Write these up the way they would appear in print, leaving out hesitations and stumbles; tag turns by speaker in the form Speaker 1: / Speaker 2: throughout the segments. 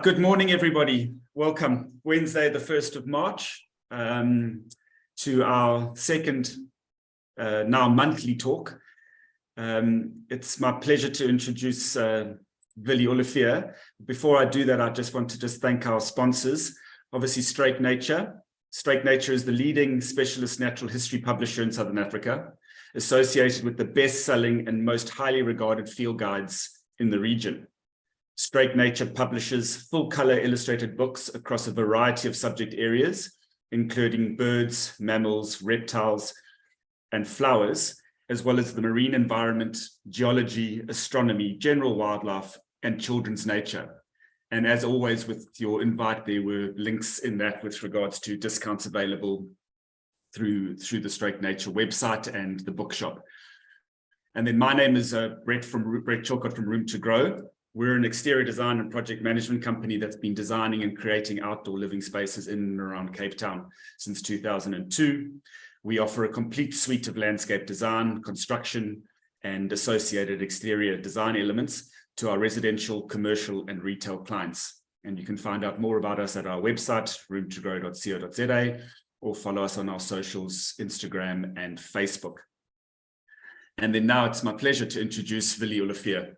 Speaker 1: Good morning, everybody. Welcome. Wednesday, the 1st of March, to our second, now monthly talk. It's my pleasure to introduce Willie, Olivier. Before I do that, I just want to thank our sponsors. Obviously, Straight Nature. Straight Nature is the leading specialist natural history publisher in Southern Africa, associated with the best-selling and most highly regarded field guides in the region. Straight Nature publishes full-color illustrated books across a variety of subject areas, including birds, mammals, reptiles, and flowers, as well as the marine environment, geology, astronomy, general wildlife, and children's nature. And as always, with your invite, there were links in that with regards to discounts available through the Straight Nature website and the bookshop. And then my name is Brett Chilcott from Room to Grow. We're an exterior design and project management company that's been designing and creating outdoor living spaces in and around Cape Town since 2002. We offer a complete suite of landscape design, construction, and associated exterior design elements to our residential, commercial, and retail clients. And you can find out more about us at our website, roomtogrow.co.za, or follow us on our socials, Instagram and Facebook. And then now it's my pleasure to introduce Willie Olivier.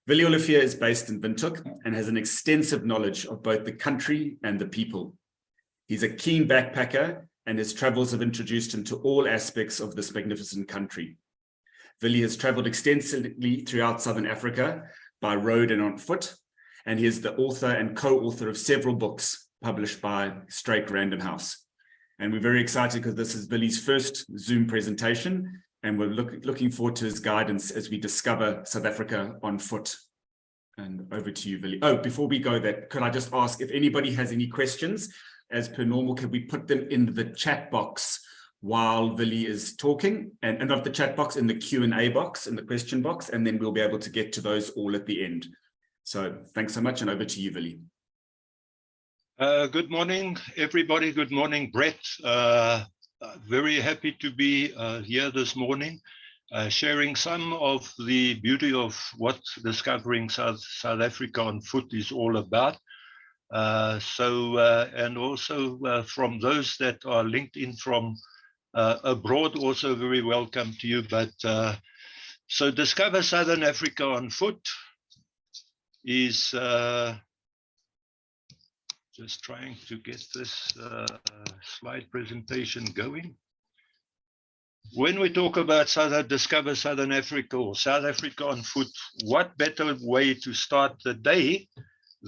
Speaker 1: Willie Olivier is based in Windhoek and has an extensive knowledge of both the country and the people. He's a keen backpacker, and his travels have introduced him to all aspects of this magnificent country. Willie has traveled extensively throughout Southern Africa by road and on foot, and he is the author and co-author of several books published by Straight Random House. And we're very excited because this is Willie's first Zoom presentation, and we're looking forward to his guidance as we discover South Africa on foot. And over to you, Willie. Oh, before we go there, could I just ask if anybody has any questions? As per normal, can we put them in the chat box while Willie is talking? And not the chat box, in the Q&A box, in the question box, and then we'll be able to get to those all at the end. So thanks so much, and over to you, Willie.
Speaker 2: Good morning, everybody. Good morning, Brett. Very happy to be here this morning, sharing some of the beauty of what discovering South Africa on foot is all about. And also from those that are linked in from abroad, also very welcome to you. But so Discover Southern Africa on Foot is just trying to get this slide presentation going. When we talk about Discover Southern Africa or South Africa on foot, what better way to start the day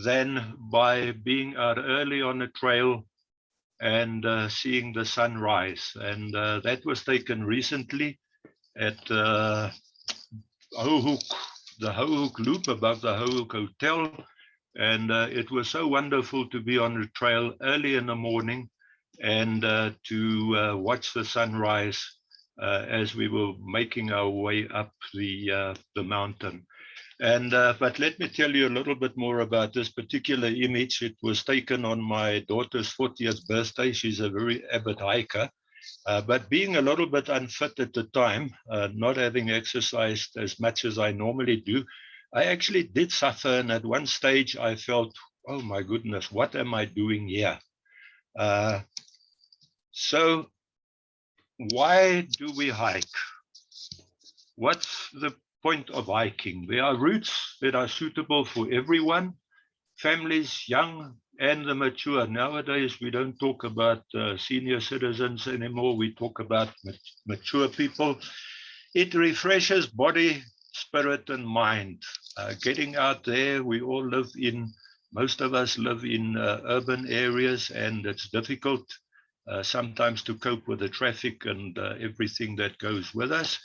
Speaker 2: than by being out early on a trail and seeing the sunrise. And that was taken recently at Hohoek, the Hohoek Loop above the Hohoek Hotel. And it was so wonderful to be on the trail early in the morning and to watch the sunrise as we were making our way up the mountain. And but let me tell you a little bit more about this particular image. It was taken on my daughter's 40th birthday. She's a very avid hiker, but being a little bit unfit at the time, not having exercised as much as I normally do, I actually did suffer, and at one stage I felt, oh my goodness, what am I doing here? So why do we hike? What's the point of hiking? There are routes that are suitable for everyone, families, young and the mature. Nowadays, we don't talk about senior citizens anymore. We talk about mature people. It refreshes body, spirit and mind. Getting out there, we all live in, most of us live in urban areas, and it's difficult sometimes to cope with the traffic and everything that goes with us.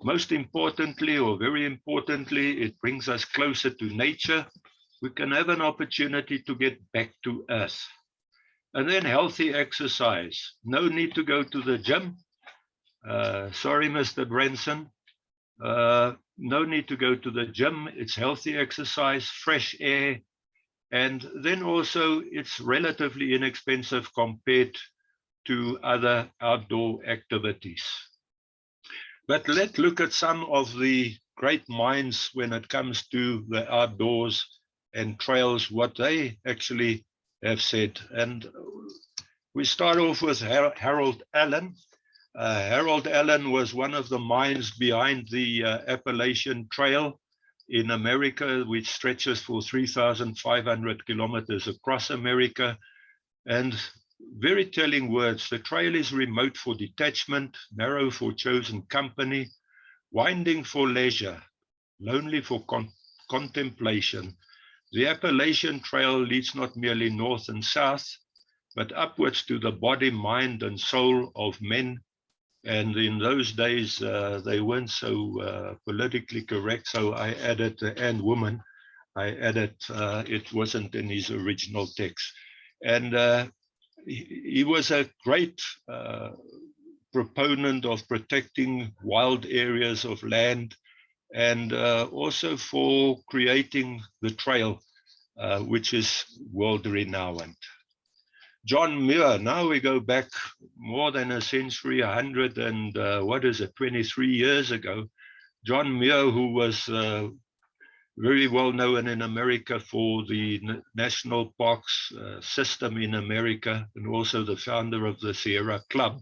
Speaker 2: Most importantly, or very importantly, it brings us closer to nature. We can have an opportunity to get back to earth. And then healthy exercise. No need to go to the gym. Sorry, Mr. Branson. No need to go to the gym. It's healthy exercise, fresh air, and then also it's relatively inexpensive compared to other outdoor activities. But let's look at some of the great minds when it comes to the outdoors and trails, what they actually have said. And we start off with Harold Allen. Harold Allen was one of the minds behind the Appalachian Trail in America, which stretches for 3,500 kilometers across America. And very telling words: the trail is remote for detachment, narrow for chosen company, winding for leisure, lonely for contemplation. The Appalachian Trail leads not merely north and south, but upwards to the body, mind, and soul of men. And in those days, they weren't so politically correct, so I added and woman. I added, it wasn't in his original text. And he was a great proponent of protecting wild areas of land, and also for creating the trail, which is world renowned. John Muir, now we go back more than a century, 23 years ago. John Muir, who was very well known in America for the national parks system in America, and also the founder of the Sierra Club.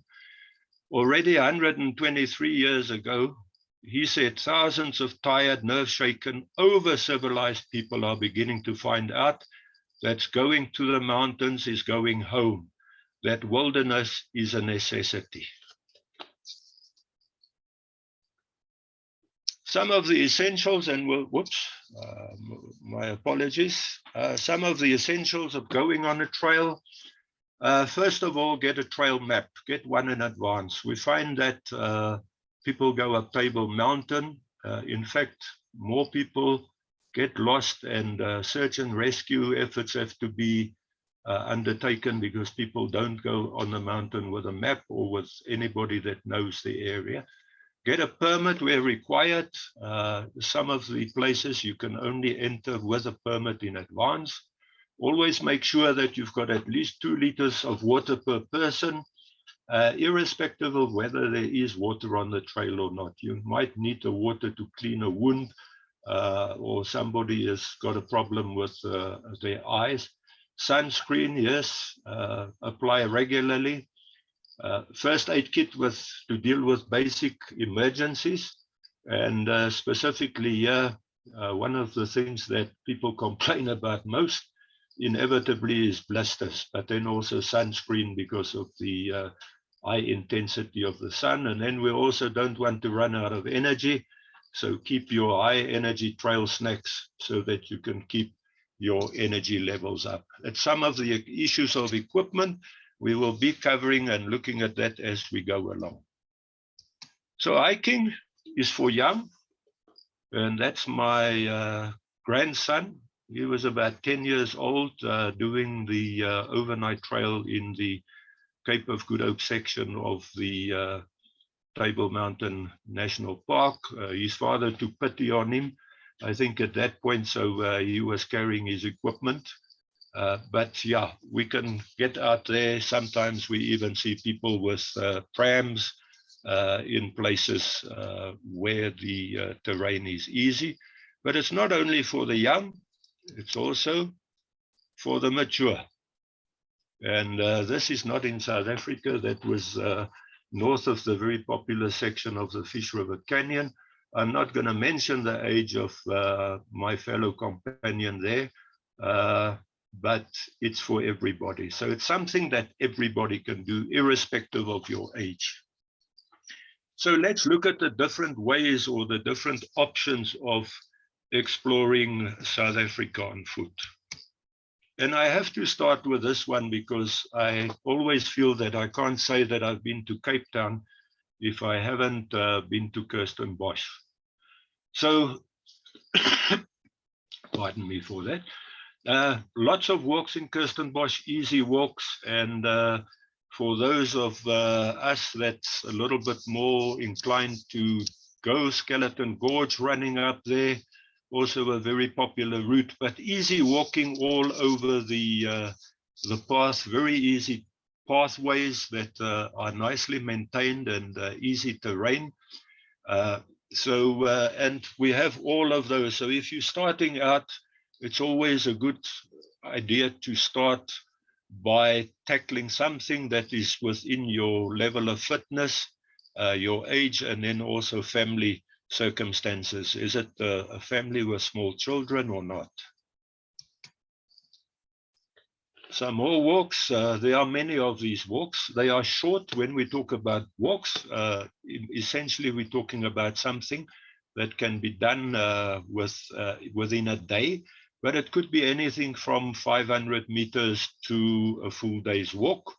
Speaker 2: Already 123 years ago, he said thousands of tired, nerve-shaken, over-civilized people are beginning to find out that going to the mountains is going home, that wilderness is a necessity. Some of the essentials, and my apologies. Some of the essentials of going on a trail. First of all, get a trail map, get one in advance. We find that people go up Table Mountain. In fact, more people get lost, and search and rescue efforts have to be undertaken because people don't go on the mountain with a map or with anybody that knows the area. Get a permit where required. Some of the places you can only enter with a permit in advance. Always make sure that you've got at least 2 liters of water per person, irrespective of whether there is water on the trail or not. You might need the water to clean a wound, or somebody has got a problem with their eyes. Sunscreen, yes, apply regularly. First aid kit to deal with basic emergencies. And specifically here, one of the things that people complain about most inevitably is blisters, but then also sunscreen because of the high intensity of the sun. And then we also don't want to run out of energy. So keep your high energy trail snacks so that you can keep your energy levels up. And some of the issues of equipment, we will be covering and looking at that as we go along. So hiking is for young, and that's my grandson. He was about 10 years old doing the overnight trail in the Cape of Good Hope section of the Table Mountain National Park. His father took pity on him, I think at that point, so he was carrying his equipment. But yeah, we can get out there. Sometimes we even see people with prams in places where the terrain is easy. But it's not only for the young, it's also for the mature. And this is not in South Africa. That was north of the very popular section of the Fish River Canyon. I'm not going to mention the age of my fellow companion there, but it's for everybody. So it's something that everybody can do, irrespective of your age. So let's look at the different ways or the different options of exploring South Africa on foot. And I have to start with this one because I always feel that I can't say that I've been to Cape Town if I haven't been to Kirstenbosch. So, pardon me for that. Lots of walks in Kirstenbosch, easy walks. And for those of us that's a little bit more inclined to go, Skeleton Gorge running up there, also a very popular route, but easy walking all over the path, very easy pathways that are nicely maintained and easy terrain. And we have all of those. So if you're starting out, it's always a good idea to start by tackling something that is within your level of fitness, your age, and then also family circumstances. Is it a family with small children or not? Some more walks. There are many of these walks. They are short. When we talk about walks, essentially we're talking about something that can be done within a day, but it could be anything from 500 meters to a full day's walk,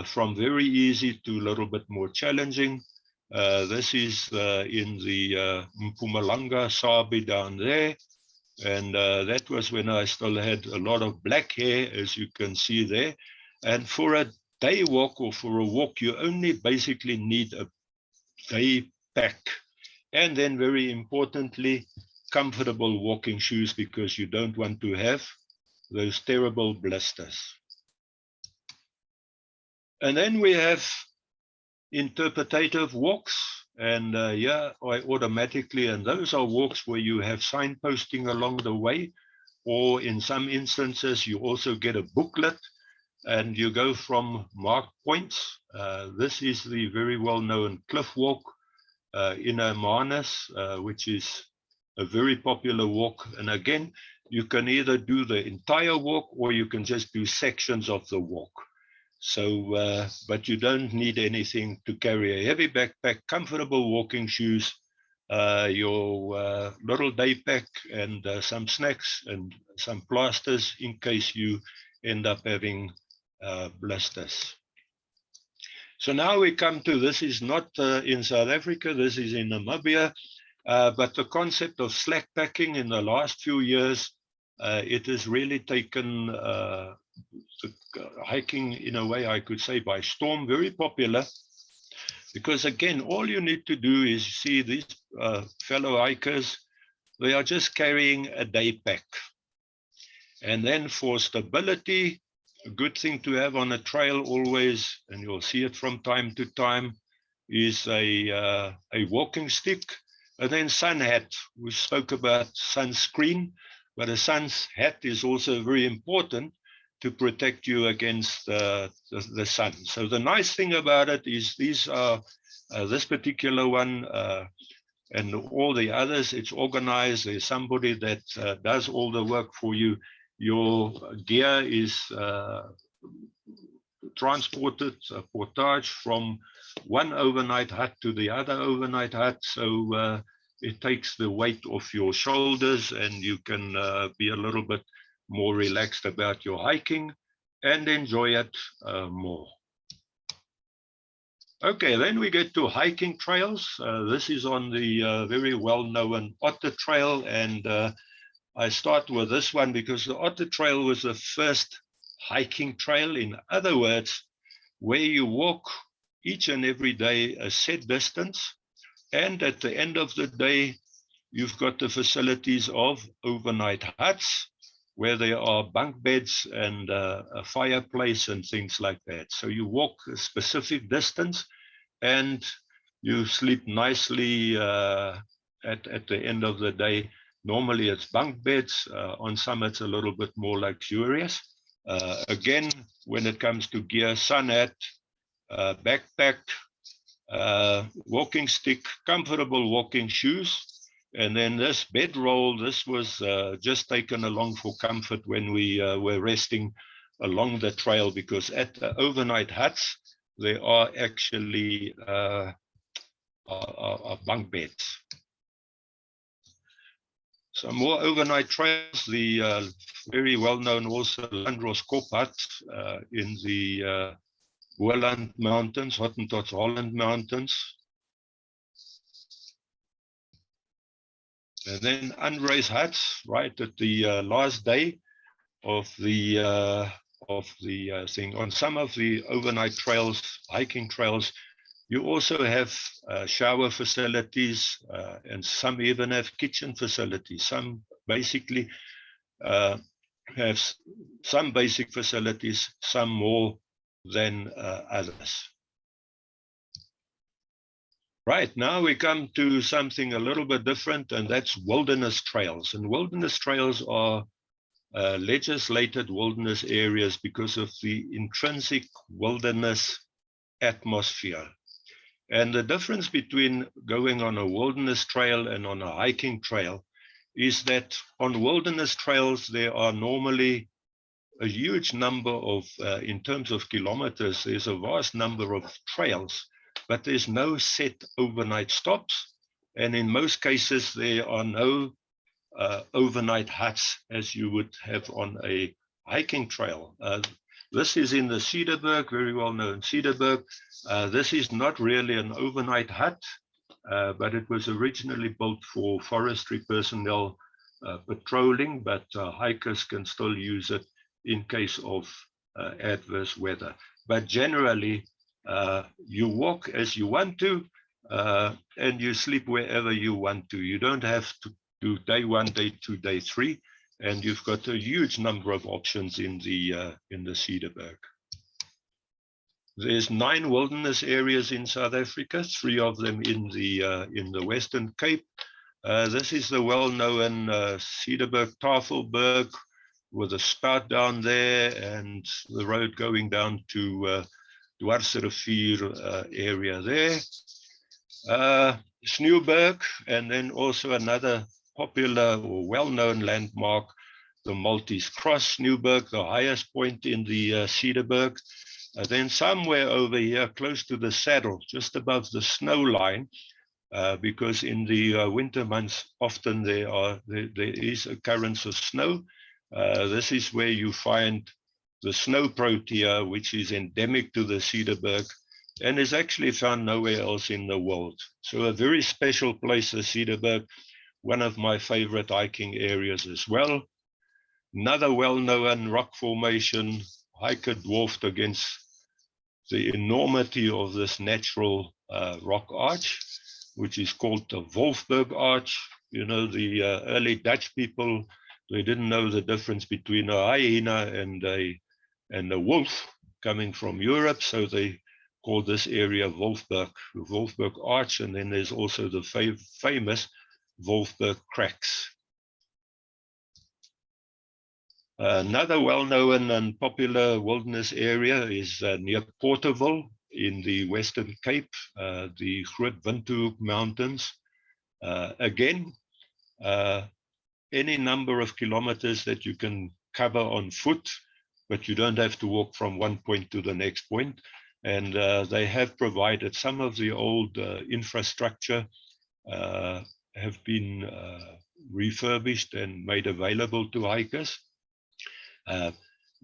Speaker 2: from very easy to a little bit more challenging. This is in the Mpumalanga, Sabi down there. And that was when I still had a lot of black hair, as you can see there. And for a day walk or for a walk, you only basically need a day pack. And then very importantly, comfortable walking shoes, because you don't want to have those terrible blisters. And then we have interpretative walks. And yeah, I automatically, and those are walks where you have signposting along the way, or in some instances, you also get a booklet and you go from marked points. This is the very well-known cliff walk in Hermanus, which is a very popular walk. And again, you can either do the entire walk or you can just do sections of the walk. So, but you don't need anything to carry. A heavy backpack, comfortable walking shoes, your little day pack, and some snacks and some plasters in case you end up having blisters. So now we come to, this is not in South Africa, this is in Namibia, but the concept of slack packing in the last few years, it has really taken hiking, in a way, I could say, by storm. Very popular, because again, all you need to do is see these fellow hikers, they are just carrying a day pack. And then for stability, a good thing to have on a trail always, and you'll see it from time to time, is a walking stick, and then sun hat. We spoke about sunscreen, but a sun's hat is also very important to protect you against the sun. So the nice thing about it is these are, this particular one and all the others, it's organized. There's somebody that does all the work for you. Your gear is transported, portage from one overnight hut to the other overnight hut. So it takes the weight off your shoulders, and you can be a little bit more relaxed about your hiking and enjoy it more. Okay, then we get to hiking trails. This is on the very well-known Otter Trail, and I start with this one because the Otter Trail was the first hiking trail. In other words, where you walk each and every day a set distance, and at the end of the day, you've got the facilities of overnight huts, where there are bunk beds and a fireplace and things like that. So you walk a specific distance and you sleep nicely at the end of the day. Normally it's bunk beds. On some it's a little bit more luxurious. Again, when it comes to gear, sun hat, backpack, walking stick, comfortable walking shoes. And then this bedroll, this was just taken along for comfort when we were resting along the trail, because at the overnight huts, there are actually bunk beds. Some more overnight trails, the very well-known also Landros Kop hut in the Boland Mountains, Hottentots Holland Mountains. And then unraised huts, right at the last day of the thing. On some of the overnight trails, hiking trails, you also have shower facilities, and some even have kitchen facilities. Some basically have some basic facilities, some more than others. Right, now we come to something a little bit different, and that's wilderness trails. And wilderness trails are legislated wilderness areas because of the intrinsic wilderness atmosphere. And the difference between going on a wilderness trail and on a hiking trail is that on wilderness trails, there are normally a huge number of, in terms of kilometers, there's a vast number of trails, but there's no set overnight stops. And in most cases, there are no overnight huts as you would have on a hiking trail. This is in the Cederberg, very well known Cederberg. This is not really an overnight hut, but it was originally built for forestry personnel patrolling, but hikers can still use it in case of adverse weather. But generally, you walk as you want to, and you sleep wherever you want to. You don't have to do day 1, day 2, day 3, and you've got a huge number of options in the Cederberg. There's 9 wilderness areas in South Africa, 3 of them in the Western Cape. This is the well-known Cederberg Tafelberg with a spout down there and the road going down to Dwarsrivier area there. Sneeuwberg, and then also another popular or well-known landmark, the Maltese Cross, Sneeuwberg, the highest point in the Cederberg. Then somewhere over here, close to the saddle, just above the snow line, because in the winter months, often there is occurrence of snow. This is where you find the snow protea, which is endemic to the Cederberg and is actually found nowhere else in the world. So a very special place, the Cederberg, one of my favorite hiking areas as well. Another well-known rock formation, hiker dwarfed against the enormity of this natural rock arch, which is called the Wolfberg Arch. You know, the early Dutch people, they didn't know the difference between a hyena and a wolf coming from Europe, so they called this area Wolfberg, the Wolfberg Arch, and then there's also the famous Wolfberg Cracks. Another well-known and popular wilderness area is near Porterville in the Western Cape, the Groot Windhoek Mountains. Again, any number of kilometers that you can cover on foot, but you don't have to walk from one point to the next point. And they have provided some of the old infrastructure have been refurbished and made available to hikers.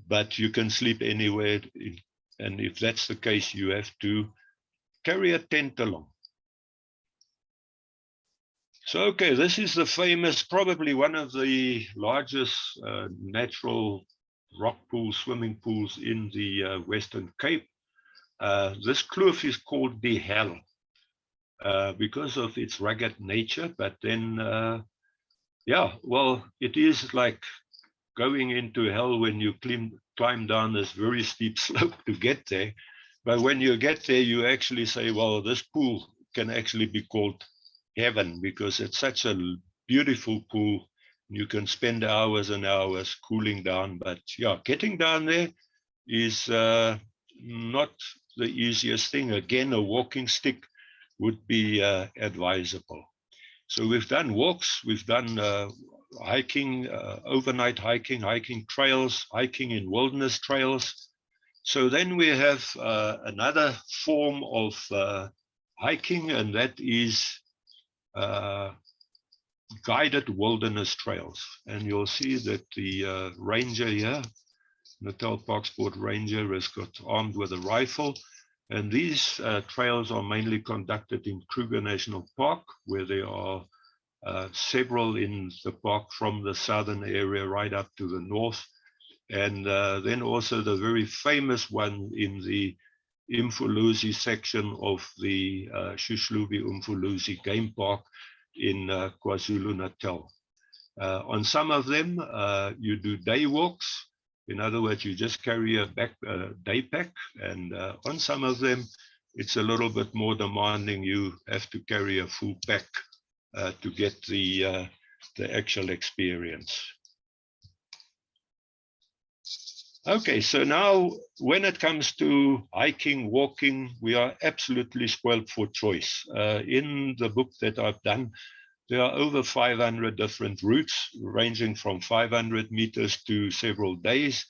Speaker 2: But you can sleep anywhere, and if that's the case, you have to carry a tent along. So, okay, this is the famous, probably one of the largest natural rock pools, swimming pools in the Western Cape. This kloof is called the Hell because of its rugged nature, but then, yeah, well, it is like going into hell when you climb down this very steep slope to get there. But when you get there, you actually say, well, this pool can actually be called heaven because it's such a beautiful pool. You can spend hours and hours cooling down. But yeah, getting down there is not the easiest thing. Again, a walking stick would be advisable. So we've done walks, we've done hiking, overnight hiking, hiking trails, hiking in wilderness trails. So then we have another form of hiking, and that is guided wilderness trails. And you'll see that the ranger here, Natal Parksport Ranger, is got armed with a rifle. And these trails are mainly conducted in Kruger National Park, where there are several in the park from the southern area right up to the north. And then also the very famous one in the Umfolozi section of the Shishlubi-Umfolozi Game Park in KwaZulu-Natal. On some of them, you do day walks. In other words, you just carry a day pack, and on some of them, it's a little bit more demanding. You have to carry a full pack to get the actual experience. Okay, so now when it comes to hiking, walking, we are absolutely spoiled for choice. In the book that I've done, there are over 500 different routes, ranging from 500 meters to several days.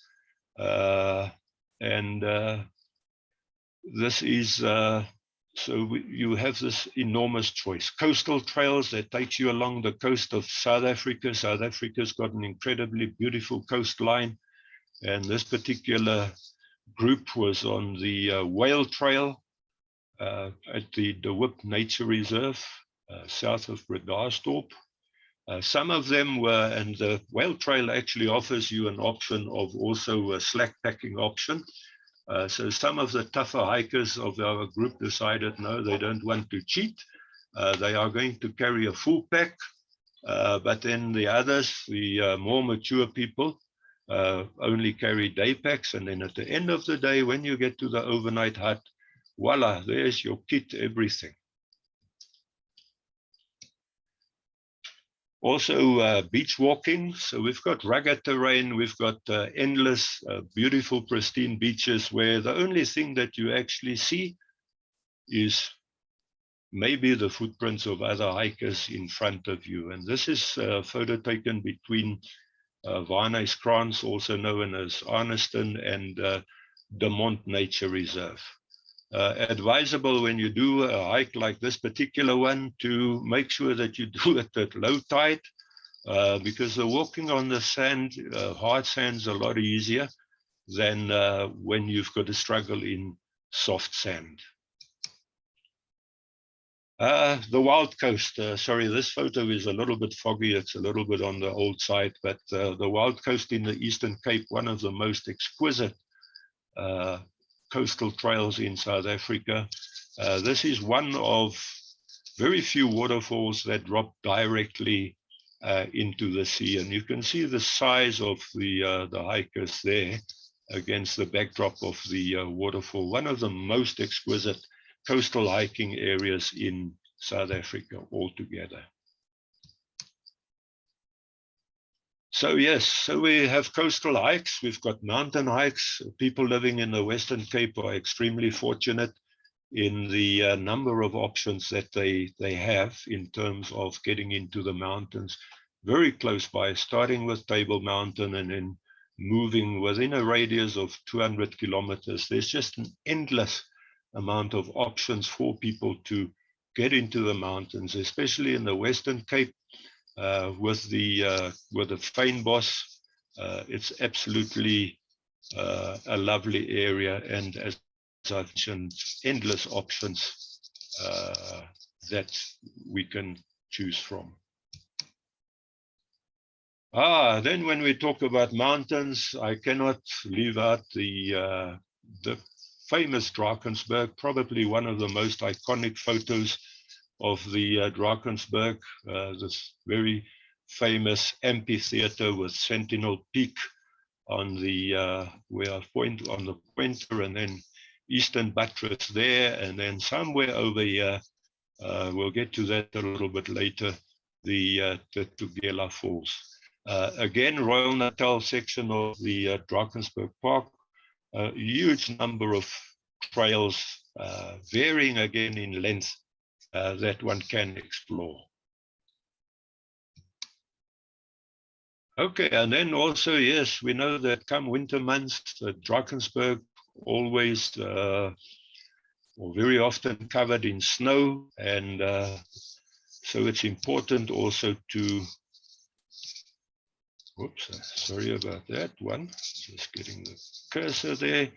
Speaker 2: This is, you have this enormous choice. Coastal trails that takes you along the coast of South Africa. South Africa's got an incredibly beautiful coastline. And this particular group was on the Whale Trail at the De Wip Nature Reserve, south of Bredasdorp. Some of them were, and the Whale Trail actually offers you an option of also a slack packing option. So some of the tougher hikers of our group decided, no, they don't want to cheat. They are going to carry a full pack. But then the others, the more mature people, only carry day packs. And then at the end of the day, when you get to the overnight hut, voila, there's your kit, everything. Also beach walking. So we've got rugged terrain, we've got endless, beautiful, pristine beaches where the only thing that you actually see is maybe the footprints of other hikers in front of you. And this is a photo taken between Waarneyskrans, also known as Arniston, and De Mont Nature Reserve. Advisable when you do a hike like this particular one to make sure that you do it at low tide, because the walking on the sand, hard sand, is a lot easier than when you've got to struggle in soft sand. The Wild Coast, sorry, this photo is a little bit foggy. It's a little bit on the old side, but the Wild Coast in the Eastern Cape, one of the most exquisite coastal trails in South Africa. This is one of very few waterfalls that drop directly into the sea. And you can see the size of the hikers there against the backdrop of the waterfall. One of the most exquisite coastal hiking areas in South Africa altogether. So yes, so we have coastal hikes, we've got mountain hikes. People living in the Western Cape are extremely fortunate in the number of options that they have in terms of getting into the mountains very close by, starting with Table Mountain and then moving within a radius of 200 kilometers. There's just an endless amount of options for people to get into the mountains, especially in the Western Cape with the Fynbos. It's absolutely a lovely area, and as I've mentioned, endless options that we can choose from. Then when we talk about mountains, I cannot leave out the famous Drakensberg, probably one of the most iconic photos of the Drakensberg, this very famous amphitheater with Sentinel Peak on the on the pointer, and then Eastern Buttress there, and then somewhere over here, we'll get to that a little bit later, the Tugela Falls. Again, Royal Natal section of the Drakensberg Park, a huge number of trails, varying again in length, that one can explore. Okay, and then also, yes, we know that come winter months, Drakensberg always, or very often covered in snow, and so it's important also to, whoops, sorry about that one, just getting the cursor there.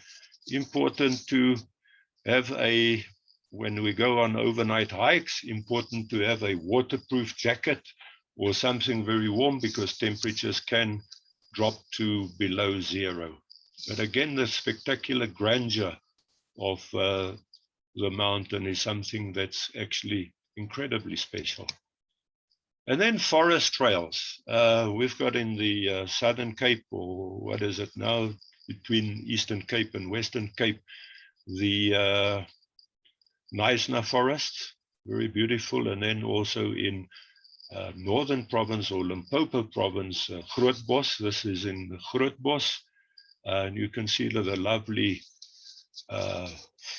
Speaker 2: Important to have when we go on overnight hikes, important to have a waterproof jacket or something very warm, because temperatures can drop to below zero. But again, the spectacular grandeur of the mountain is something that's actually incredibly special. And then forest trails. We've got in the Southern Cape, or what is it now, between Eastern Cape and Western Cape, the Knysna Forest, very beautiful. And then also in Northern Province or Limpopo Province, Grootbos. This is in the Grootbos. And you can see the lovely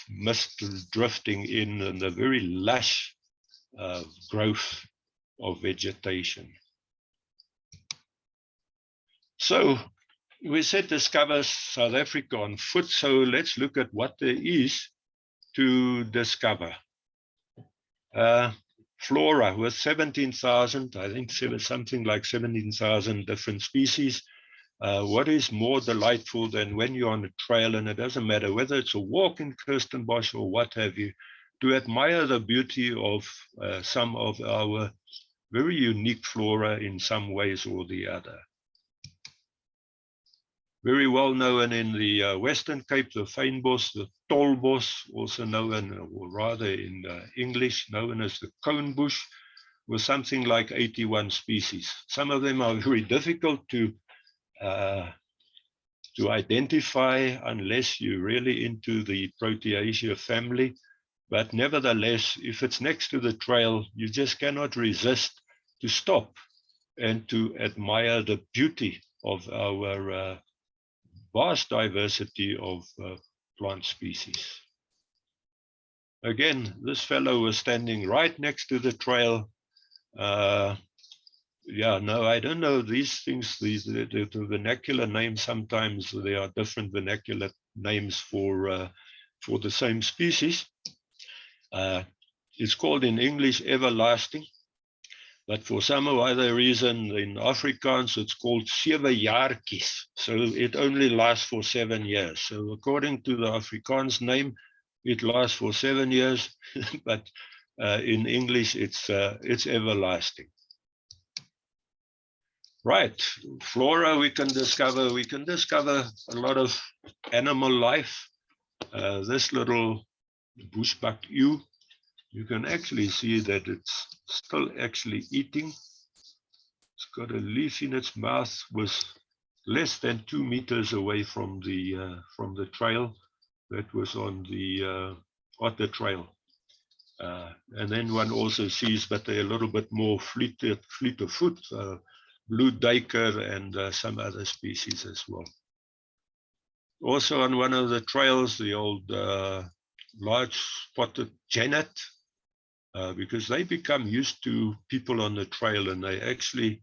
Speaker 2: mist drifting in and the very lush growth of vegetation. So we said discover South Africa on foot, so let's look at what there is to discover. Flora with 17,000, I think something like 17,000 different species. What is more delightful than when you're on a trail, and it doesn't matter whether it's a walk in Kirstenbosch or what have you, to admire the beauty of some of our very unique flora in some ways or the other. Very well known in the Western Cape, the fynbos, the tolbos, also known, or rather in English, known as the cone bush, with something like 81 species. Some of them are very difficult to identify unless you're really into the Proteaceae family. But nevertheless, if it's next to the trail, you just cannot resist to stop and to admire the beauty of our vast diversity of plant species. Again, this fellow was standing right next to the trail. Yeah, no, I don't know these things, the vernacular names, sometimes there are different vernacular names for the same species. It's called in English everlasting, but for some other reason in Afrikaans it's called 7 jaartjies. So it only lasts for 7 years. So according to the Afrikaans name, it lasts for 7 years, but in English it's everlasting. Right, flora we can discover a lot of animal life. This little bushbuck ewe, you can actually see that it's still actually eating. It's got a leaf in its mouth, was less than 2 meters away from the trail that was on the otter trail. And then one also sees, but they're a little bit more fleet of foot, blue duiker and some other species as well. Also on one of the trails, the old large spotted genet, because they become used to people on the trail and they actually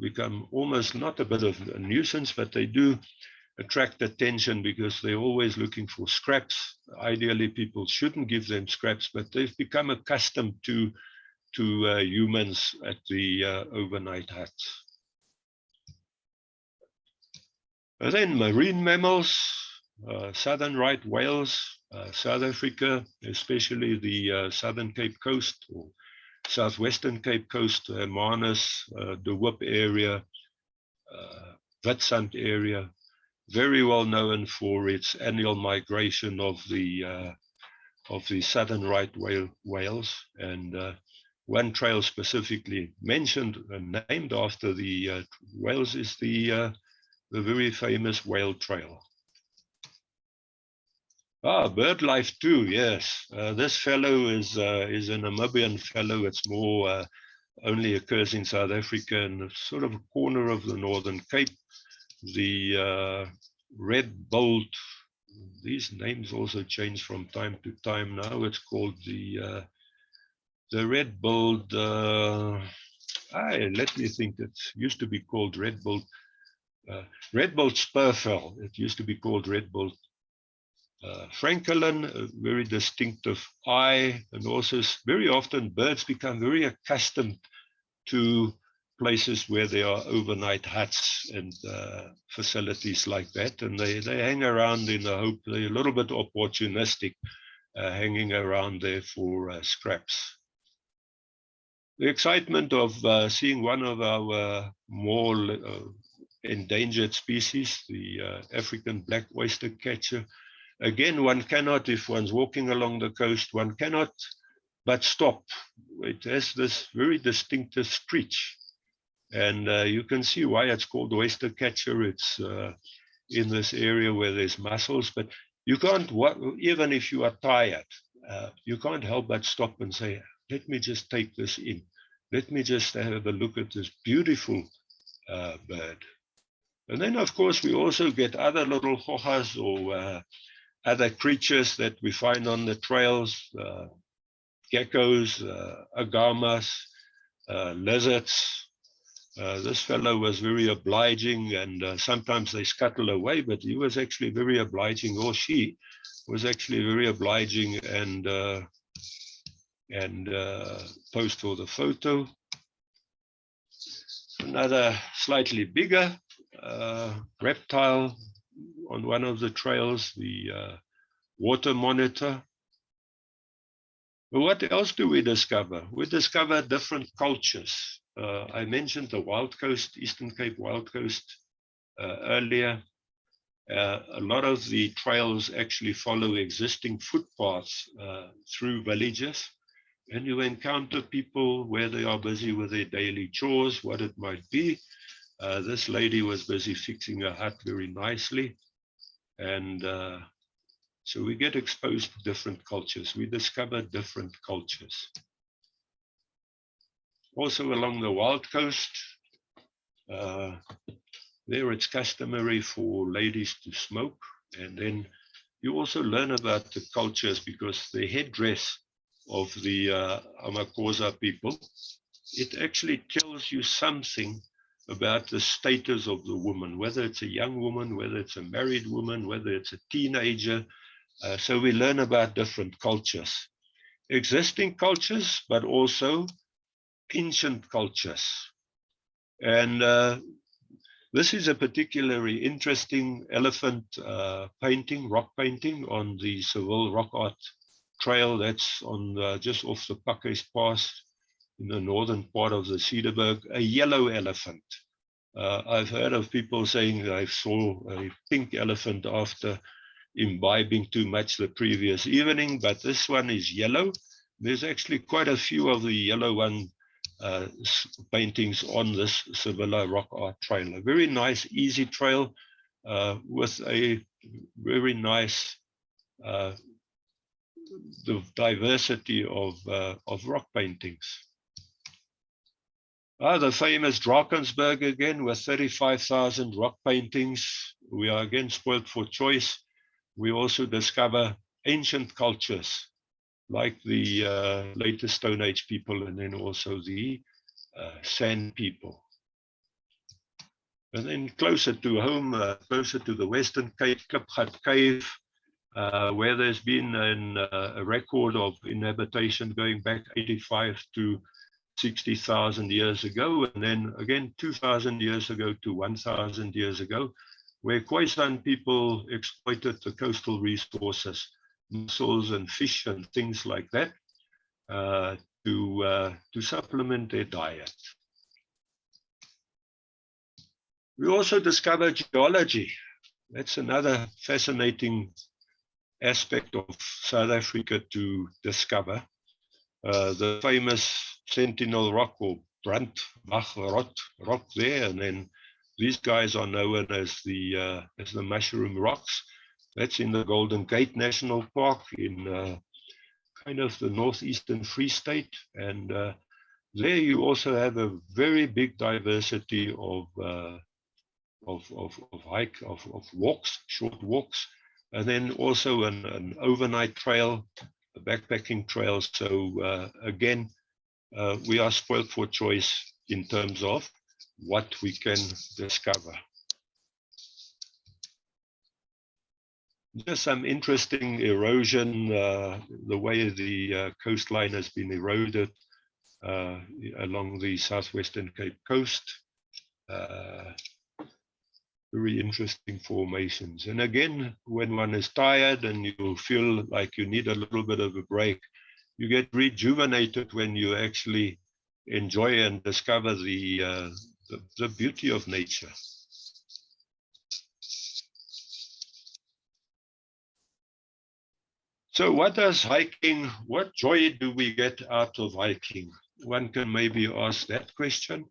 Speaker 2: become almost not a bit of a nuisance, but they do attract attention because they're always looking for scraps. Ideally, people shouldn't give them scraps, but they've become accustomed to humans at the overnight huts. And then marine mammals, southern right whales, South Africa, especially the southern Cape Coast or southwestern Cape Coast, Hermanus, De Hoop area, Witstrand area, very well known for its annual migration of the southern right whales, and one trail specifically mentioned and named after the whales is the very famous whale trail. Bird life too, yes. This fellow is a Namibian fellow. It's more only occurs in South Africa in sort of a corner of the Northern Cape. The red-billed, these names also change from time to time. Now it's called the red-billed, let me think, it used to be called red-billed spurfell. It used to be called red-billed francolin, a very distinctive eye, and also very often birds become very accustomed to places where there are overnight huts and facilities like that, and they hang around in the hope, they're a little bit opportunistic, hanging around there for scraps. The excitement of seeing one of our more endangered species, the African black oyster catcher. Again, one cannot, if one's walking along the coast, one cannot but stop. It has this very distinctive screech. And you can see why it's called oyster catcher. It's in this area where there's mussels, but you can't, even if you are tired, you can't help but stop and say, let me just take this in. Let me just have a look at this beautiful bird. And then, of course, we also get other little hojas or other creatures that we find on the trails, geckos, agamas, lizards. This fellow was very obliging, and sometimes they scuttle away, but he was actually very obliging, or she was actually very obliging, and posed for the photo. Another slightly bigger reptile on one of the trails, the water monitor. But what else do we discover? We discover different cultures. I mentioned the Wild Coast, Eastern Cape Wild Coast earlier. A lot of the trails actually follow existing footpaths through villages, and you encounter people where they are busy with their daily chores, what it might be. This lady was busy fixing a hut very nicely, and so we get exposed to different cultures. We discover different cultures. Also along the Wild Coast, there it's customary for ladies to smoke, and then you also learn about the cultures because the headdress of the Amakosa people, it actually tells you something about the status of the woman, whether it's a young woman, whether it's a married woman, whether it's a teenager. So we learn about different cultures, existing cultures, but also ancient cultures. And this is a particularly interesting elephant painting, rock painting on the Seville Rock Art Trail that's on just off the Pakhuis Pass in the northern part of the Cederberg, a yellow elephant. I've heard of people saying that I saw a pink elephant after imbibing too much the previous evening, but this one is yellow. There's actually quite a few of the yellow one paintings on this Seville Rock Art Trail. A very nice, easy trail with a very nice the diversity of rock paintings. The famous Drakensberg again with 35,000 rock paintings. We are again spoiled for choice. We also discover ancient cultures like the later Stone Age people, and then also the Sand people. And then closer to home, closer to the Western Cape, Klipgat Cave, where there's been a record of inhabitation going back 85 to 60,000 years ago, and then again 2,000 years ago to 1,000 years ago, where Khoisan people exploited the coastal resources, mussels and fish and things like that, to supplement their diet. We also discovered geology. That's another fascinating aspect of South Africa to discover. The famous Sentinel Rock or Brandbach rock there, and then these guys are known as the Mushroom Rocks. That's in the Golden Gate National Park in kind of the northeastern Free State, and there you also have a very big diversity of walks, short walks, and then also an overnight trail, a backpacking trail. So again, we are spoiled for choice in terms of what we can discover. Just some interesting erosion, the way the coastline has been eroded along the southwestern Cape Coast. Very interesting formations. And again, when one is tired and you feel like you need a little bit of a break, you get rejuvenated when you actually enjoy and discover the beauty of nature. So what joy do we get out of hiking? One can maybe ask that question.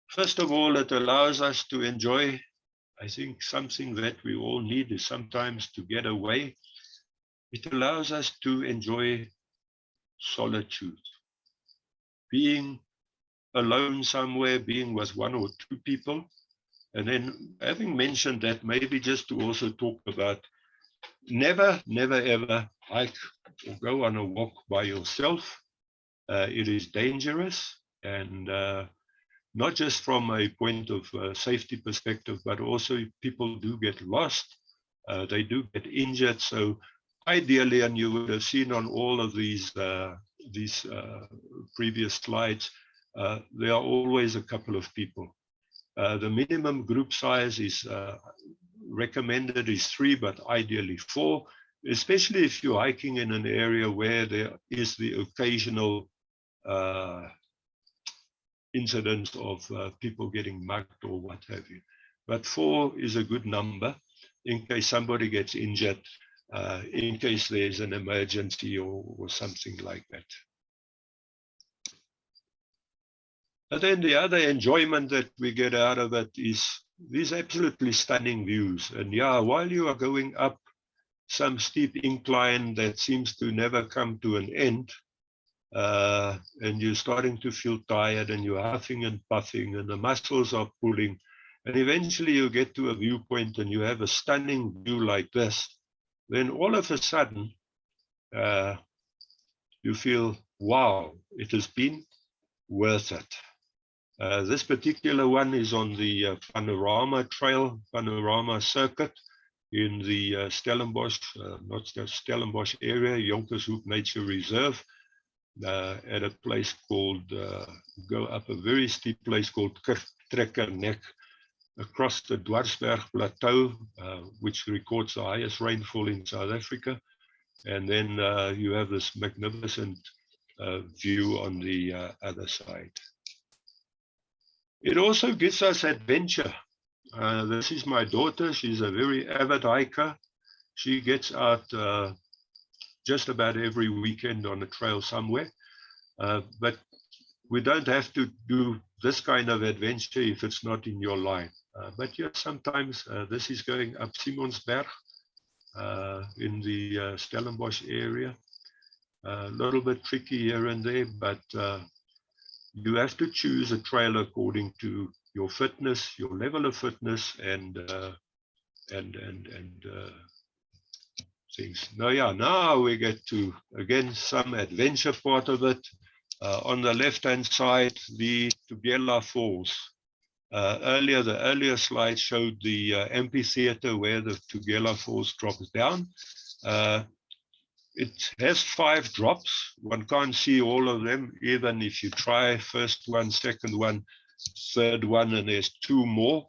Speaker 2: First of all, it allows us to enjoy, I think something that we all need is sometimes to get away. It allows us to enjoy solitude. Being alone somewhere, being with one or two people, And then having mentioned that, maybe just to also talk about never, never, ever hike or go on a walk by yourself. It is dangerous, and not just from a point of safety perspective, but also people do get lost. They do get injured. So ideally, and you would have seen on all of these previous slides, there are always a couple of people. The minimum group size is recommended is 3, but ideally 4, especially if you're hiking in an area where there is the occasional incidents of people getting mugged or what have you. But 4 is a good number in case somebody gets injured, in case there's an emergency or something like that. And then the other enjoyment that we get out of it is these absolutely stunning views. And yeah, while you are going up some steep incline that seems to never come to an end, and you're starting to feel tired and you're huffing and puffing and the muscles are pulling, and eventually you get to a viewpoint and you have a stunning view like this, then all of a sudden you feel, wow, it has been worth it. This particular one is on the Panorama Trail, Panorama Circuit in the Stellenbosch, not Stellenbosch area, Jonkershoek Nature Reserve, at a place called, go up a very steep place called Trekkernek, across the Dwarsberg Plateau, which records the highest rainfall in South Africa. And then you have this magnificent view on the other side. It also gives us adventure. This is my daughter. She's a very avid hiker. She gets out just about every weekend on a trail somewhere. But we don't have to do this kind of adventure if it's not in your line. But yeah, sometimes this is going up Simonsberg in the Stellenbosch area. A little bit tricky here and there, but you have to choose a trail according to your fitness, your level of fitness, and things. Now we get to, again, some adventure part of it. On the left-hand side, the Tugela Falls. The earlier slide showed the amphitheater where the Tugela Falls drops down. It has 5 drops. One can't see all of them, even if you try first one, second one, third one, and there's 2 more.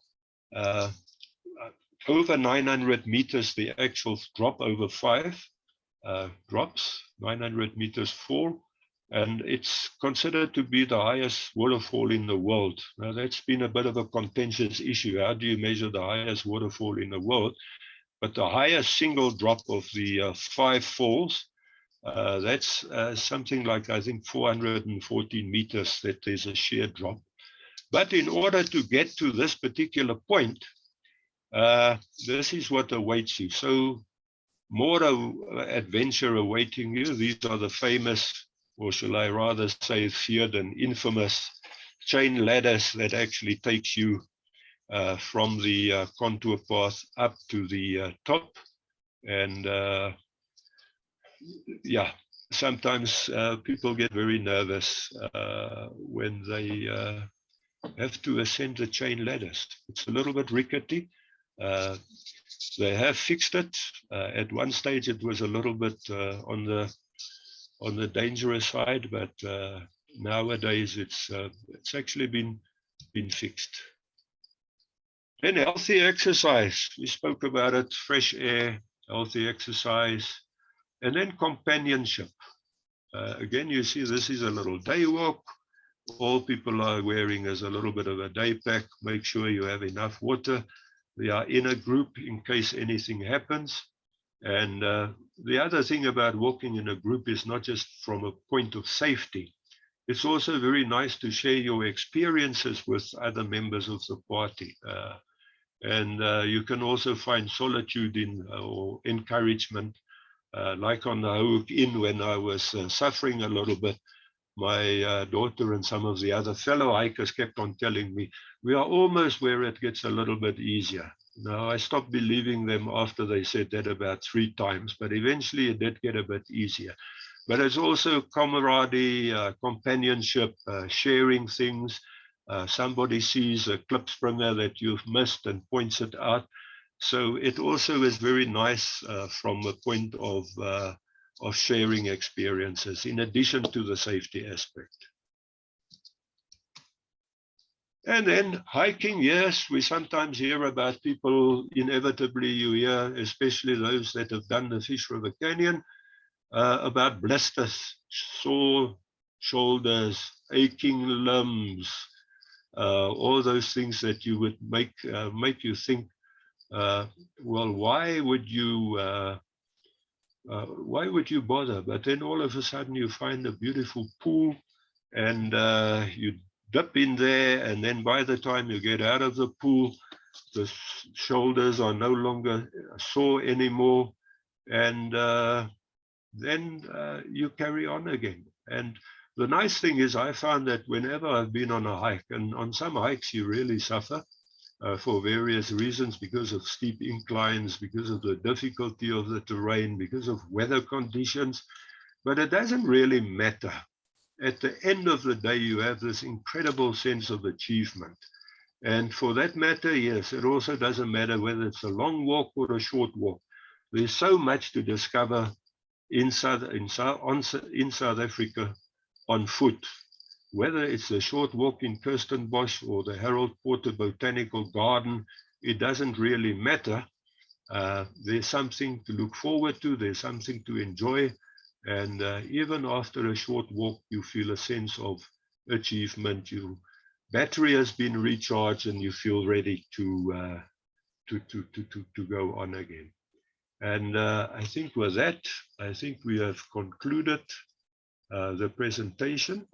Speaker 2: Over 900 meters, the actual drop over 5 drops, 900 meters fall. And it's considered to be the highest waterfall in the world. Now, that's been a bit of a contentious issue. How do you measure the highest waterfall in the world? But the highest single drop of the 5 falls, that's something like, I think, 414 meters that there's a sheer drop. But in order to get to this particular point, this is what awaits you. So more adventure awaiting you. These are the famous, or shall I rather say feared and infamous, chain ladders that actually takes you from the contour path up to the top. And yeah, sometimes people get very nervous when they have to ascend the chain ladders. It's a little bit rickety. They have fixed it. At one stage it was a little bit on the dangerous side, but nowadays it's actually been fixed. Then healthy exercise. We spoke about it, fresh air, healthy exercise, and then companionship. Again, you see this is a little day walk. All people are wearing is a little bit of a day pack. Make sure you have enough water. They are in a group in case anything happens. And the other thing about walking in a group is not just from a point of safety. It's also very nice to share your experiences with other members of the party. And you can also find solitude in or encouragement, like on the Hoek Inn when I was suffering a little bit. my daughter and some of the other fellow hikers kept on telling me, we are almost where it gets a little bit easier. Now, I stopped believing them after they said that about 3 times, but eventually it did get a bit easier. But it's also camaraderie, companionship, sharing things. Somebody sees a clip springer that you've missed and points it out. So it also is very nice from a point of sharing experiences, in addition to the safety aspect. And then hiking, yes, we sometimes hear about people, inevitably you hear, especially those that have done the Fish River Canyon, about blisters, sore shoulders, aching limbs, all those things that you would make you think, well, why would you bother? But then all of a sudden you find a beautiful pool and you dip in there, and then by the time you get out of the pool, the shoulders are no longer sore anymore, and then you carry on again. And the nice thing is, I found that whenever I've been on a hike, and on some hikes you really suffer for various reasons, because of steep inclines, because of the difficulty of the terrain, because of weather conditions, but it doesn't really matter. At the end of the day, you have this incredible sense of achievement. And for that matter, yes, it also doesn't matter whether it's a long walk or a short walk. There's so much to discover in South Africa on foot, whether it's a short walk in Kirstenbosch or the Harold Porter Botanical Garden, it doesn't really matter. There's something to look forward to, there's something to enjoy, and even after a short walk, you feel a sense of achievement. Your battery has been recharged, and you feel ready to go on again. And I think with that, I think we have concluded the presentation.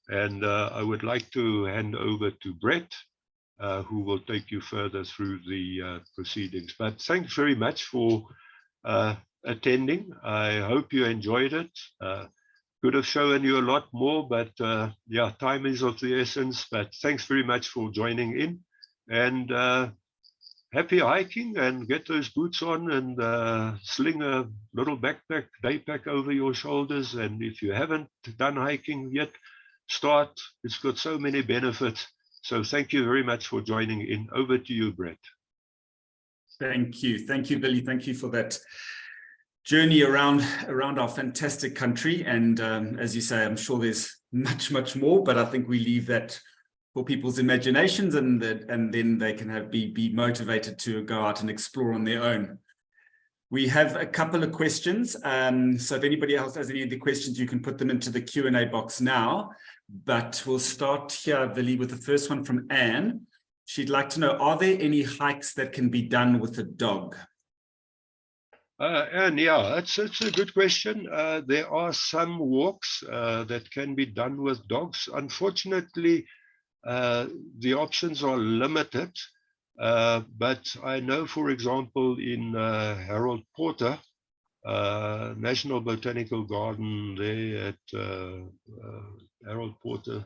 Speaker 2: And I would like to hand over to Brett, who will take you further through the proceedings. But thanks very much for attending. I hope you enjoyed it. Could have shown you a lot more, but yeah, time is of the essence. But thanks very much for joining in, and happy hiking, and get those boots on, and sling a little backpack, day pack over your shoulders. And if you haven't done hiking yet, start. It's got so many benefits. So thank you very much for joining in. Over to you, Brett.
Speaker 1: Thank you, Willie. Thank you for that journey around our fantastic country. And as you say, I'm sure there's much more, but I think we leave that for people's imaginations, and then they can be motivated to go out and explore on their own. We have a couple of questions, so if anybody else has any of the questions, you can put them into the Q&A box now. But we'll start here, Willie, with the first one from Anne. She'd like to know, are there any hikes that can be done with a dog?
Speaker 2: And yeah, it's a good question. There are some walks that can be done with dogs. Unfortunately, the options are limited, but I know, for example, in Harold Porter National Botanical Garden there at Harold Porter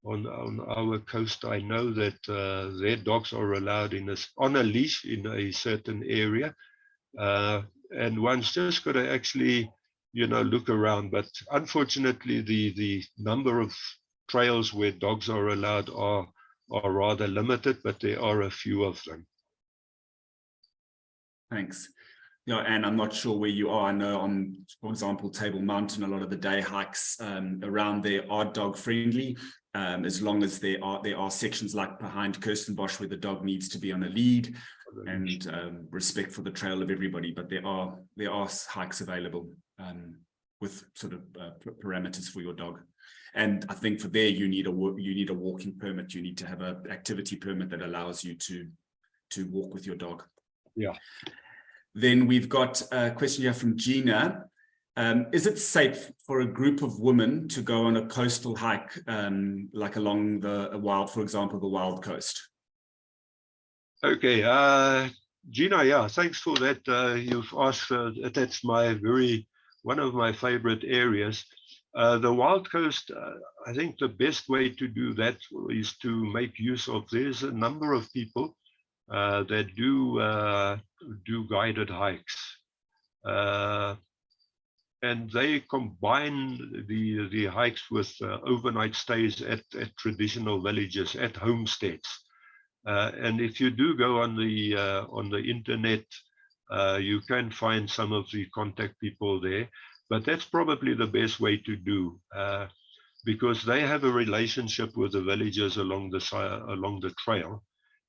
Speaker 2: on our coast, I know that their dogs are allowed on a leash in a certain area, and one's just got to actually, look around. But unfortunately, the number of trails where dogs are allowed are rather limited, but there are a few of them.
Speaker 1: Thanks. Yeah, and I'm not sure where you are. I know on, for example, Table Mountain, a lot of the day hikes around there are dog friendly, as long as there are sections like behind Kirstenbosch where the dog needs to be on a lead, and respect for the trail of everybody. But there are hikes available with sort of parameters for your dog. And I think for there you need a walking permit. You need to have an activity permit that allows you to walk with your dog.
Speaker 2: Yeah.
Speaker 1: Then we've got a question here from Gina. Is it safe for a group of women to go on a coastal hike, like along for example, the Wild Coast?
Speaker 2: Okay, Gina, yeah, thanks for that. You've asked, that's one of my favorite areas. The wild coast, I think the best way to do that is to make use of, there's a number of people that do guided hikes. And they combine the hikes with overnight stays at traditional villages, at homesteads. And if you do go on the internet, you can find some of the contact people there. But that's probably the best way to do, because they have a relationship with the villagers along the trail.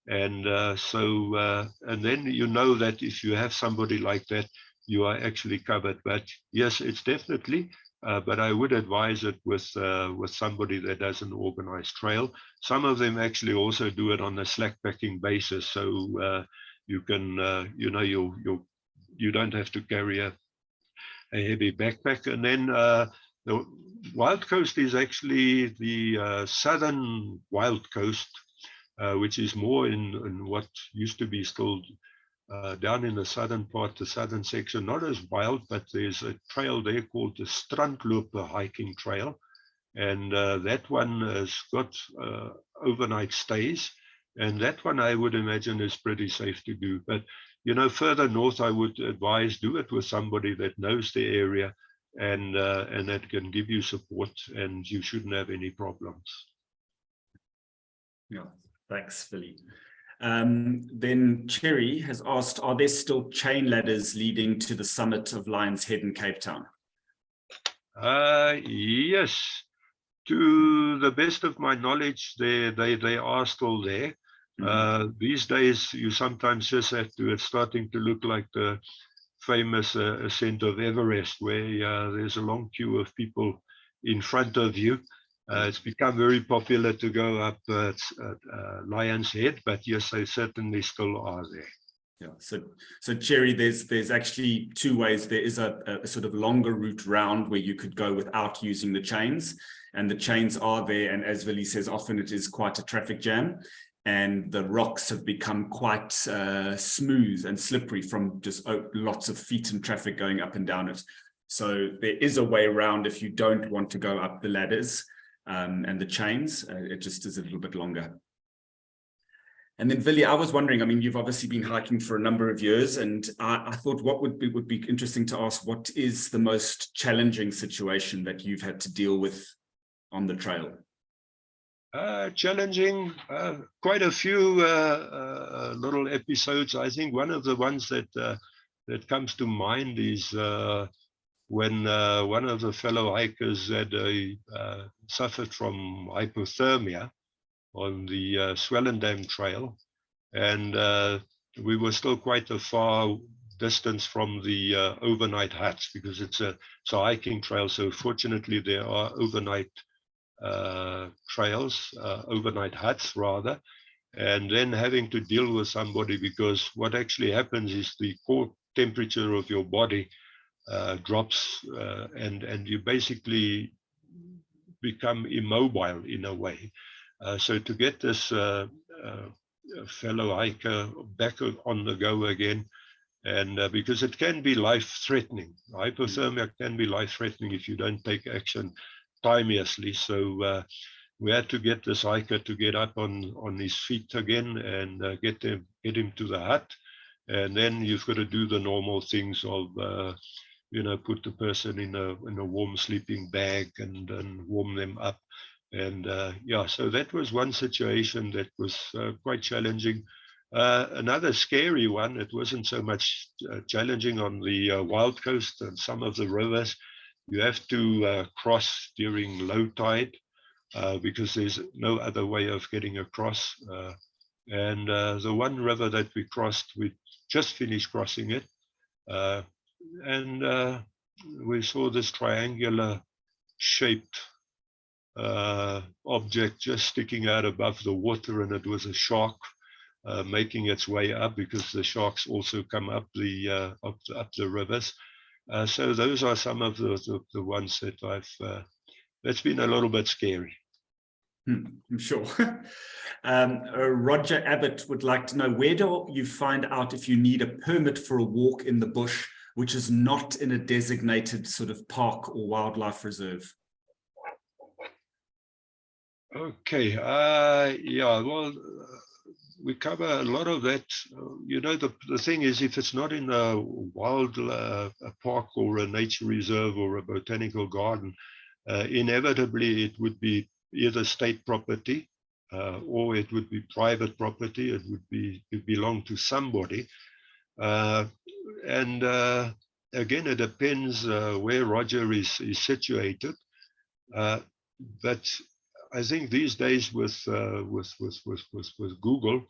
Speaker 2: And and then you know that if you have somebody like that, you are actually covered. But yes, it's definitely, but I would advise it with somebody that does an organized trail. Some of them actually also do it on a slack packing basis, so you can, you don't have to carry a heavy backpack. And then the wild coast is actually the southern wild coast, which is more in what used to be still down in the southern part, the southern section, not as wild, but there's a trail there called the Strandloper hiking trail. And that one has got overnight stays. And that one I would imagine is pretty safe to do. But, you know, further north, I would advise do it with somebody that knows the area and that can give you support, and you shouldn't have any problems.
Speaker 1: Yeah, thanks, Willie. Then Cherry has asked, are there still chain ladders leading to the summit of Lion's Head in Cape Town?
Speaker 2: Yes, to the best of my knowledge, they are still there. These days, you sometimes just have to, it's starting to look like the famous ascent of Everest, where there's a long queue of people in front of you. It's become very popular to go up Lion's Head, but yes, they certainly still are there.
Speaker 1: Yeah, so Cherry, there's actually two ways. There is a sort of longer route round where you could go without using the chains, and the chains are there. And as Willie says, often it is quite a traffic jam, and the rocks have become quite smooth and slippery from just lots of feet and traffic going up and down it. So there is a way around if you don't want to go up the ladders and the chains. It just is a little bit longer. And then Willie, I was wondering, I mean, you've obviously been hiking for a number of years, and I thought what would be interesting to ask, what is the most challenging situation that you've had to deal with on the trail?
Speaker 2: Challenging, quite a few little episodes. I think one of the ones that comes to mind is when one of the fellow hikers had suffered from hypothermia on the Swellendam trail, and we were still quite a far distance from the overnight huts, because it's a hiking trail. So fortunately, there are overnight trails, overnight huts rather, and then having to deal with somebody, because what actually happens is the core temperature of your body drops, and you basically become immobile in a way. So to get this fellow hiker back on the go again, and because it can be life-threatening. Hypothermia can be life-threatening if you don't take action timeously. So we had to get this hiker to get up on his feet again and get him to the hut. And then you've got to do the normal things of put the person in a warm sleeping bag and warm them up. And yeah, so that was one situation that was quite challenging. Another scary one, it wasn't so much challenging on the wild coast and some of the rivers. You have to cross during low tide because there's no other way of getting across. And the one river that we crossed, we just finished crossing it. And we saw this triangular shaped object just sticking out above the water, and it was a shark making its way up, because the sharks also come up the rivers. So those are some of the ones that that's been a little bit scary.
Speaker 1: I'm sure. Roger Abbott would like to know, where do you find out if you need a permit for a walk in the bush which is not in a designated sort of park or wildlife reserve?
Speaker 2: Okay. Yeah. Well, we cover a lot of that. You know, the thing is, if it's not in a wild a park or a nature reserve or a botanical garden, inevitably it would be either state property or it would be private property. It belong to somebody. And again, it depends where Roger is situated. But I think these days with Google,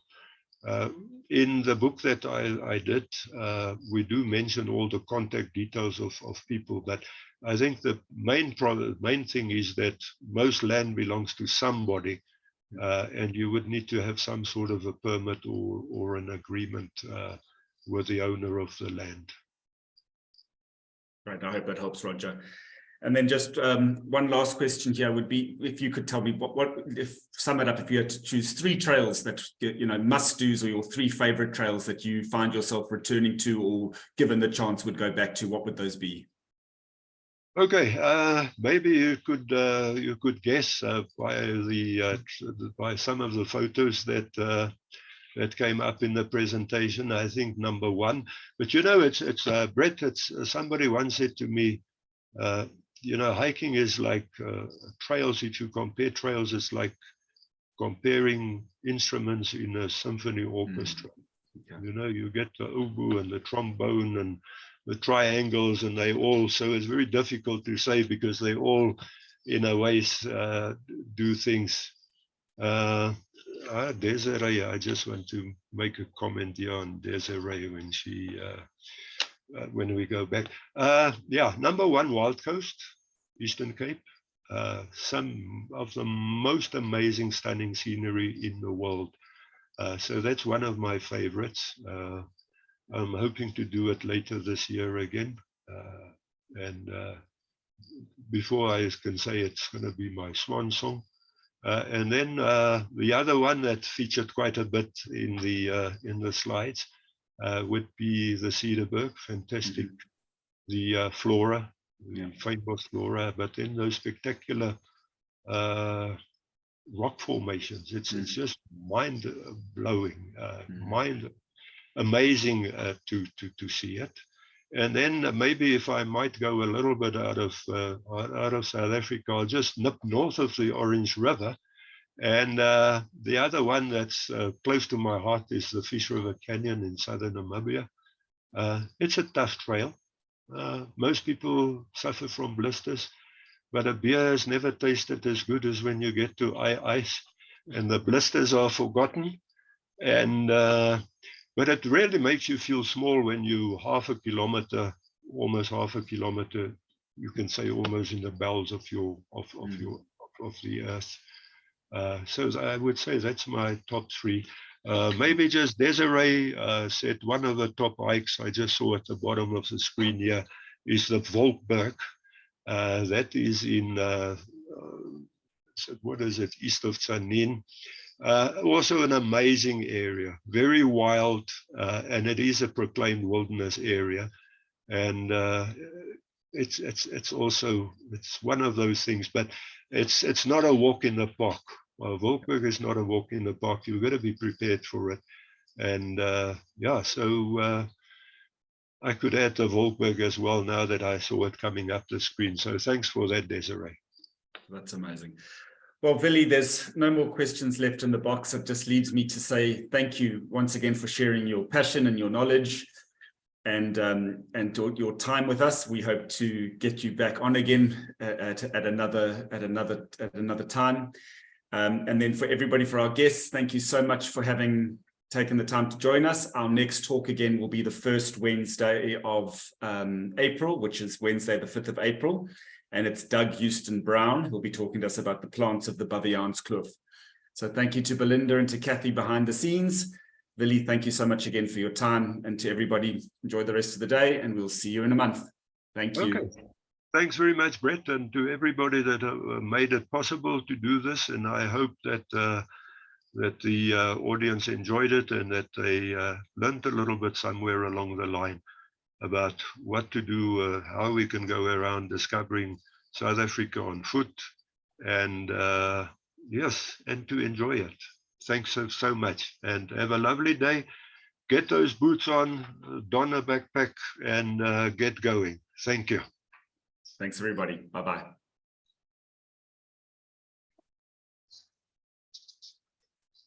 Speaker 2: in the book that I did, we do mention all the contact details of people, but I think the main thing is that most land belongs to somebody, and you would need to have some sort of a permit or an agreement with the owner of the land.
Speaker 1: Right, I hope that helps, Roger. And then just one last question here would be, if you could tell me if sum it up, if you had to choose 3 trails that, you know, must-dos, or your 3 favorite trails that you find yourself returning to, or given the chance would go back to, what would those be?
Speaker 2: Okay, maybe you could guess by some of the photos that came up in the presentation. I think number 1, but you know, it's Brett. Somebody once said to me, you know, hiking is like trails. If you compare trails, it's like comparing instruments in a symphony orchestra. Yeah. You know, you get the oboe and the trombone and the triangles, and they all, so it's very difficult to say because they all, in a way, do things. Desiree, I just want to make a comment here on Desiree when she, when we go back. Yeah, number 1, Wild Coast, Eastern Cape. Some of the most amazing, stunning scenery in the world. So that's one of my favorites. I'm hoping to do it later this year again. And before I can say it's going to be my swan song. And then the other one that featured quite a bit in the slides would be the Cedarburg. Fantastic, the flora, the famous flora, but then those spectacular rock formations. It's just mind blowing, amazing to see it. And then maybe if I might go a little bit out of South Africa, I'll just nip north of the Orange River. And the other one that's close to my heart is the Fish River Canyon in southern Namibia. It's a tough trail. Most people suffer from blisters, but a beer has never tasted as good as when you get to ice and the blisters are forgotten. And but it really makes you feel small when you almost half a kilometer, you can say almost in the bowels of the earth. So I would say that's my top 3. Maybe just Desiree said one of the top hikes I just saw at the bottom of the screen here is the Volkberg. That is in what is it, east of Tsanin. Also an amazing area, very wild, and it is a proclaimed wilderness area. And it's one of those things, but it's not a walk in the park. Well, Volkberg is not a walk in the park. You've got to be prepared for it. And yeah, so I could add the Volkberg as well now that I saw it coming up the screen. So thanks for that, Desiree.
Speaker 1: That's amazing. Well, Willie, there's no more questions left in the box. It just leaves me to say thank you once again for sharing your passion and your knowledge and your time with us. We hope to get you back on again at another time. And then for everybody, for our guests, thank you so much for having taken the time to join us. Our next talk again will be the first Wednesday of April, which is Wednesday, the 5th of April. And it's Doug Houston Brown who'll be talking to us about the plants of the Baviaanskloof. So thank you to Belinda and to Kathy behind the scenes. Willie, thank you so much again for your time, and to everybody, enjoy the rest of the day, and we'll see you in a month. Thank you.
Speaker 2: Okay. Thanks very much, Brett, and to everybody that made it possible to do this. And I hope that the audience enjoyed it and that they learned a little bit somewhere along the line about what to do, how we can go around discovering South Africa on foot, and Yes, and to enjoy it. Thanks so much, and have a lovely day. Get those boots on, don a backpack, and get going. Thank you.
Speaker 1: Thanks, everybody. Bye-bye.